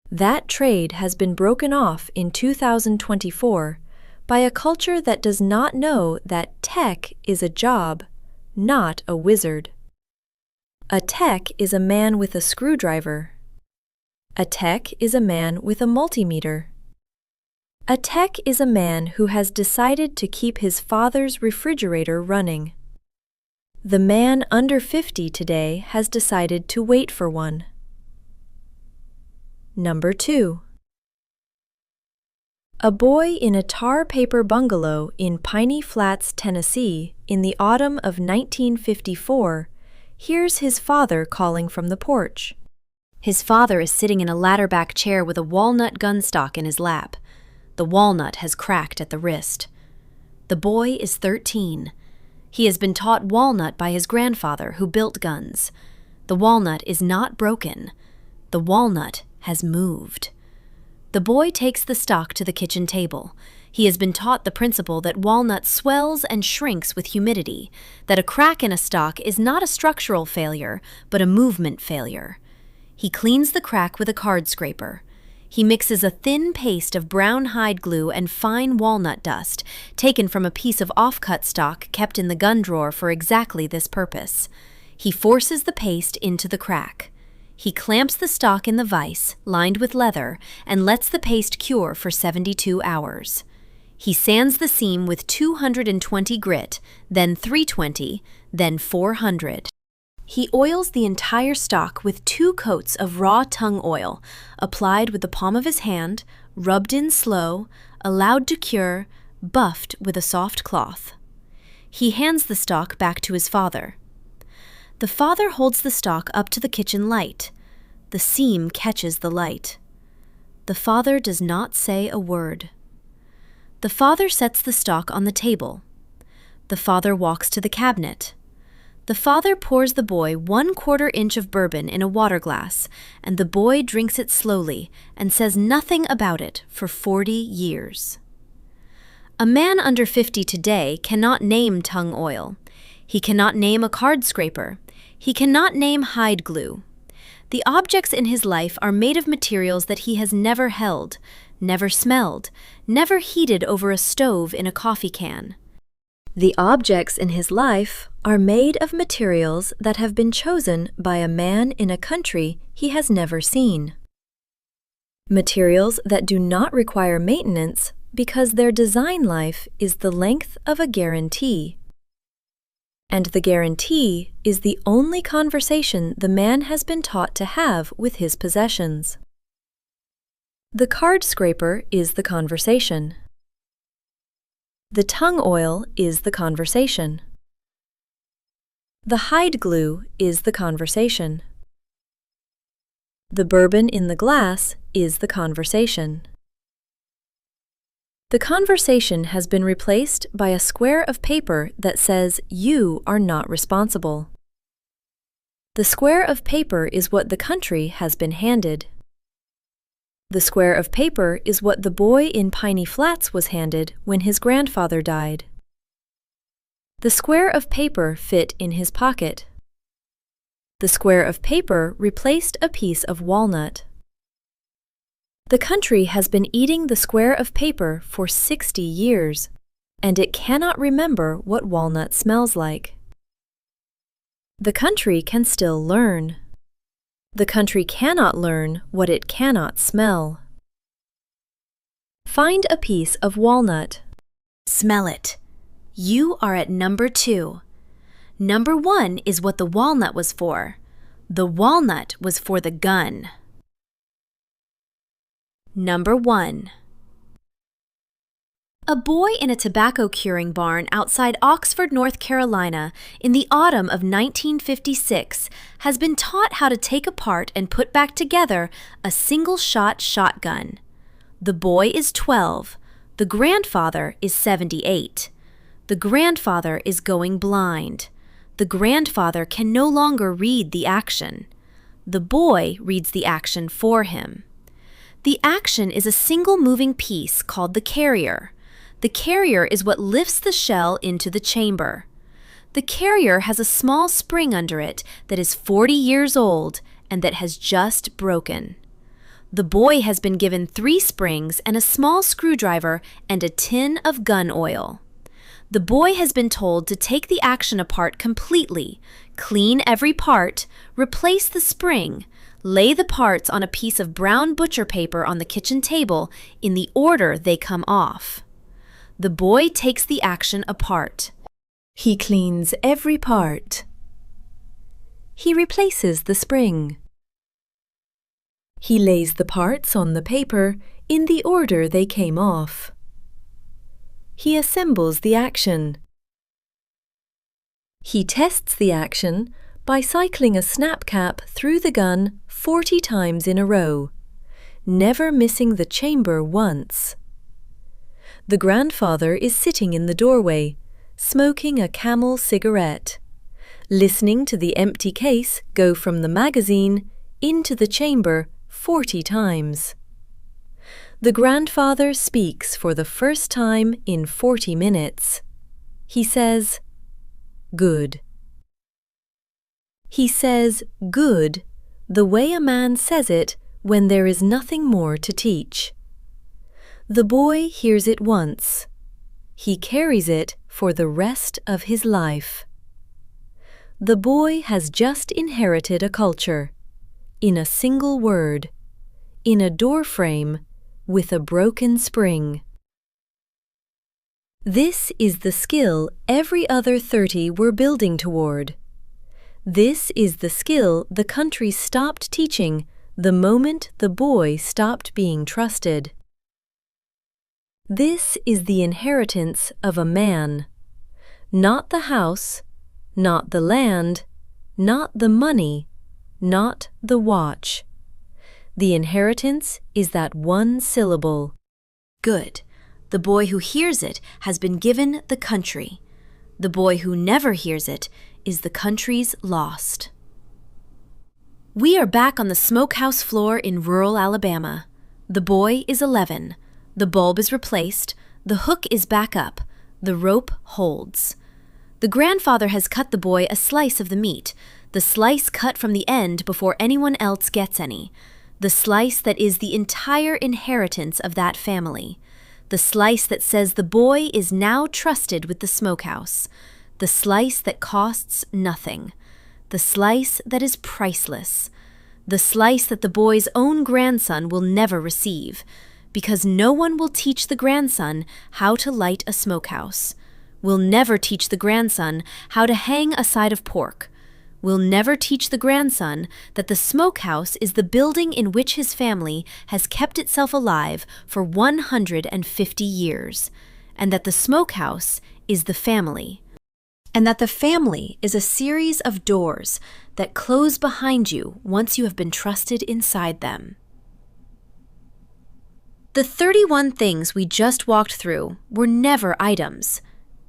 That trade has been broken off in 2024 by a culture that does not know that tech is a job, not a wizard. A tech is a man with a screwdriver. A tech is a man with a multimeter. A tech is a man who has decided to keep his father's refrigerator running. The man under 50 today has decided to wait for one. Number 2. A boy in a tar paper bungalow in Piney Flats, Tennessee, in the autumn of 1954, hears his father calling from the porch. His father is sitting in a ladder-back chair with a walnut gun stock in his lap. The walnut has cracked at the wrist. The boy is 13. He has been taught walnut by his grandfather, who built guns. The walnut is not broken. The walnut has moved. The boy takes the stock to the kitchen table. He has been taught the principle that walnut swells and shrinks with humidity, that a crack in a stock is not a structural failure, but a movement failure. He cleans the crack with a card scraper. He mixes a thin paste of brown hide glue and fine walnut dust, taken from a piece of off-cut stock kept in the gun drawer for exactly this purpose. He forces the paste into the crack. He clamps the stock in the vise, lined with leather, and lets the paste cure for 72 hours. He sands the seam with 220 grit, then 320, then 400. He oils the entire stock with 2 coats of raw tung oil, applied with the palm of his hand, rubbed in slow, allowed to cure, buffed with a soft cloth. He hands the stock back to his father. The father holds the stock up to the kitchen light. The seam catches the light. The father does not say a word. The father sets the stock on the table. The father walks to the cabinet. The father pours the boy 1/4 inch of bourbon in a water glass, and the boy drinks it slowly and says nothing about it for 40 years. A man under 50 today cannot name tung oil. He cannot name a card scraper. He cannot name hide glue. The objects in his life are made of materials that he has never held, never smelled, never heated over a stove in a coffee can. The objects in his life are made of materials that have been chosen by a man in a country he has never seen. Materials that do not require maintenance because their design life is the length of a guarantee. And the guarantee is the only conversation the man has been taught to have with his possessions. The card scraper is the conversation. The tongue oil is the conversation. The hide glue is the conversation. The bourbon in the glass is the conversation. The conversation has been replaced by a square of paper that says you are not responsible. The square of paper is what the country has been handed. The square of paper is what the boy in Piney Flats was handed when his grandfather died. The square of paper fit in his pocket. The square of paper replaced a piece of walnut. The country has been eating the square of paper for 60 years, and it cannot remember what walnut smells like. The country can still learn. The country cannot learn what it cannot smell. Find a piece of walnut. Smell it. You are at number 2. Number 1 is what the walnut was for. The walnut was for the gun. Number 1. A boy in a tobacco curing barn outside Oxford, North Carolina, in the autumn of 1956, has been taught how to take apart and put back together a single-shot shotgun. The boy is 12. The grandfather is 78. The grandfather is going blind. The grandfather can no longer read the action. The boy reads the action for him. The action is a single moving piece called the carrier. The carrier is what lifts the shell into the chamber. The carrier has a small spring under it that is 40 years old and that has just broken. The boy has been given 3 springs and a small screwdriver and a tin of gun oil. The boy has been told to take the action apart completely, clean every part, replace the spring, lay the parts on a piece of brown butcher paper on the kitchen table in the order they come off. The boy takes the action apart. He cleans every part. He replaces the spring. He lays the parts on the paper in the order they came off. He assembles the action. He tests the action by cycling a snap cap through the gun 40 times in a row, never missing the chamber once. The grandfather is sitting in the doorway, smoking a Camel cigarette, listening to the empty case go from the magazine into the chamber 40 times. The grandfather speaks for the first time in 40 minutes. He says, "Good." He says "good" the way a man says it when there is nothing more to teach. The boy hears it once. He carries it for the rest of his life. The boy has just inherited a culture, in a single word, in a doorframe, with a broken spring. This is the skill every other 30 were building toward. This is the skill the country stopped teaching the moment the boy stopped being trusted. This is the inheritance of a man. Not the house, not the land, not the money, not the watch. The inheritance is that one syllable. Good. The boy who hears it has been given the country. The boy who never hears it is the country's lost. We are back on the smokehouse floor in rural Alabama. The boy is 11. The bulb is replaced. The hook is back up. The rope holds. The grandfather has cut the boy a slice of the meat, the slice cut from the end before anyone else gets any. the slice that is the entire inheritance of that family, the slice that says the boy is now trusted with the smokehouse, the slice that costs nothing, the slice that is priceless, the slice that the boy's own grandson will never receive, because no one will teach the grandson how to light a smokehouse, will never teach the grandson how to hang a side of pork, will never teach the grandson that the smokehouse is the building in which his family has kept itself alive for 150 years, and that the smokehouse is the family, and that the family is a series of doors that close behind you once you have been trusted inside them. The 31 things we just walked through were never items.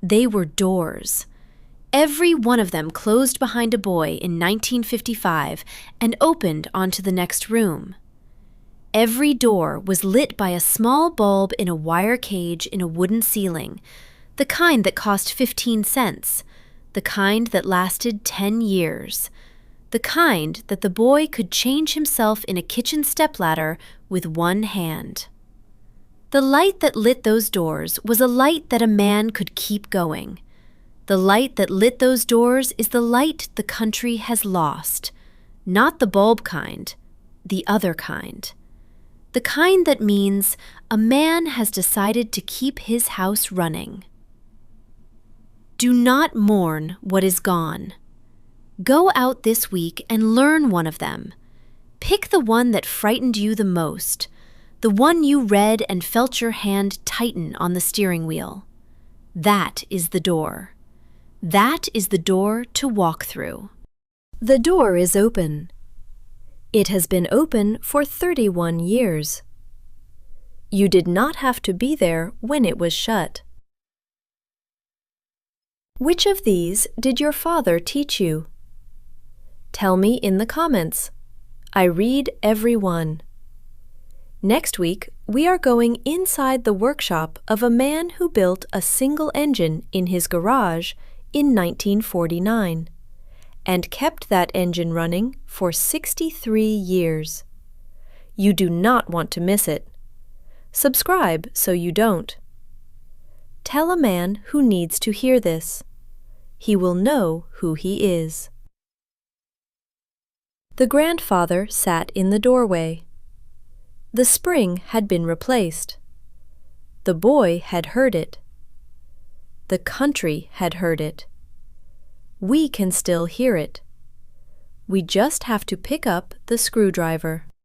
They were doors. Every one of them closed behind a boy in 1955 and opened onto the next room. Every door was lit by a small bulb in a wire cage in a wooden ceiling, the kind that cost 15 cents, the kind that lasted 10 years, the kind that the boy could change himself in a kitchen stepladder with one hand. The light that lit those doors was a light that a man could keep going. The light that lit those doors is the light the country has lost, not the bulb kind, the other kind. The kind that means a man has decided to keep his house running. Do not mourn what is gone. Go out this week and learn one of them. Pick the one that frightened you the most, the one you read and felt your hand tighten on the steering wheel. That is the door. That is the door to walk through. The door is open. It has been open for 31 years. You did not have to be there when it was shut. Which of these did your father teach you? Tell me in the comments. I read every one. Next week, we are going inside the workshop of a man who built a single engine in his garage in 1949 and kept that engine running for 63 years. You do not want to miss it. Subscribe so you don't. Tell a man who needs to hear this. He will know who he is. The grandfather sat in the doorway. The spring had been replaced. The boy had heard it. The country had heard it. We can still hear it. We just have to pick up the screwdriver.